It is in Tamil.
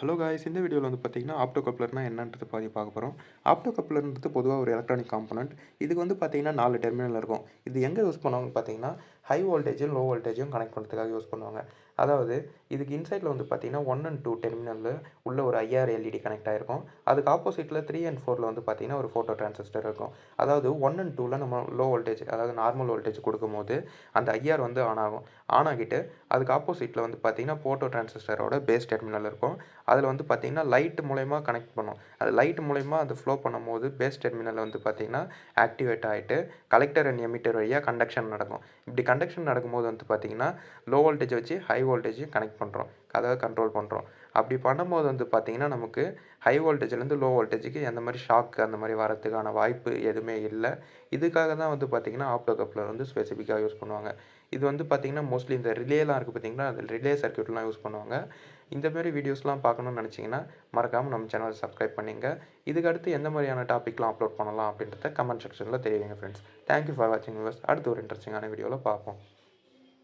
ஹலோ காய்ஸ், இந்த வீடியோவில் வந்து பார்த்தீங்கன்னா ஆப்டோ கப்ளர்னா என்னன்றது பார்க்க போகிறோம். ஆப்டோ கப்ளர்ன்றது பொதுவாக ஒரு எலக்ட்ரானிக் காம்போனன்ட். இதுக்கு வந்து பார்த்தீங்கன்னா 4 டெர்மினல் இருக்கும். இது எங்கே யூஸ் பண்ணுவாங்கன்னு பார்த்தீங்கன்னா ஹை வோல்டேஜும் லோ வோல்டேஜும் கனெக்ட் பண்ணுறதுக்காக யூஸ் பண்ணுவாங்க. அதாவது இதுக்கு இன்சைடில் வந்து பார்த்தீங்கன்னா 1 அண்ட் 2 டெர்மினலில் உள்ள ஒரு ஐஆர் எல்இடி கனெக்ட் ஆகிருக்கும். அதுக்கு ஆப்போசிட்டில் 3 அண்ட் 4ல் வந்து பார்த்தீங்கன்னா ஒரு ஃபோட்டோ டிரான்சிஸ்டர் இருக்கும். அதாவது 1 அண்ட் 2ல் நம்ம லோ வோல்டேஜ், அதாவது நார்மல் வோல்டேஜ் கொடுக்கும்போது அந்த ஐஆர் வந்து ஆன் ஆகும். ஆன் ஆகிட்டு அதுக்கு ஆப்போசிட்டில் வந்து பார்த்தீங்கன்னா ஃபோட்டோ டிரான்சிஸ்டரோட பேஸ் டெர்மினல் இருக்கும். அதில் வந்து பார்த்தீங்கன்னா லைட் மூலயமா கனெக்ட் பண்ணும். அது லைட் மூலயமா அது ஃப்ளோ பண்ணும்போது பேஸ் டெர்மினல் வந்து பார்த்தீங்கன்னா ஆக்டிவேட் ஆகிட்டு கலெக்டர் அண்ட் எமிட்டர் வழியாக கண்டக்ஷன் நடக்கும். இப்படி கண்டக்ஷன் நடக்கும்போது வந்து பார்த்தீங்கன்னா லோ வோல்டேஜ் வச்சு ஹை வோல்டேஜையும் கனெக்ட் பண்ணுறோம், அதாவது கண்ட்ரோல் பண்ணுறோம். அப்படி பண்ணும்போது வந்து பார்த்தீங்கன்னா நமக்கு ஹை வோல்டேஜ்லேருந்து லோ வோல்டேஜுக்கு எந்த மாதிரி ஷாக் அந்த மாதிரி வரதுக்கான வாய்ப்பு எதுவுமே இல்லை. இதுக்காக தான் வந்து பார்த்தீங்கன்னா ஆப்டோ கப்ளர் வந்து ஸ்பெசிஃபிக்காக யூஸ் பண்ணுவாங்க. இது வந்து பார்த்தீங்கன்னா மோஸ்ட்லி இந்த ரிலேலாம் இருக்குது பார்த்தீங்கன்னா, அது ரிலே சர்க்யூட்லாம் யூஸ் பண்ணுவாங்க. இந்த மாதிரி வீடியோஸ்லாம் பார்க்கணும்னு நினச்சிங்கன்னா மறக்காமல் நம்ம சேனலை சப்ஸ்கிரைப் பண்ணிங்க. இதுக்கு அடுத்து எந்த மாதிரியான டாப்பிக்லாம் அப்லோட் பண்ணலாம் அப்படின்றத கமெண்ட் செக்ஷனில் தெரிவிங்க ஃப்ரெண்ட்ஸ். தேங்க்யூ ஃபார் வாட்சிங் வியூவர்ஸ். அடுத்து ஒரு இன்ட்ரெஸ்டிங்கான வீடியோவில் பார்ப்போம்.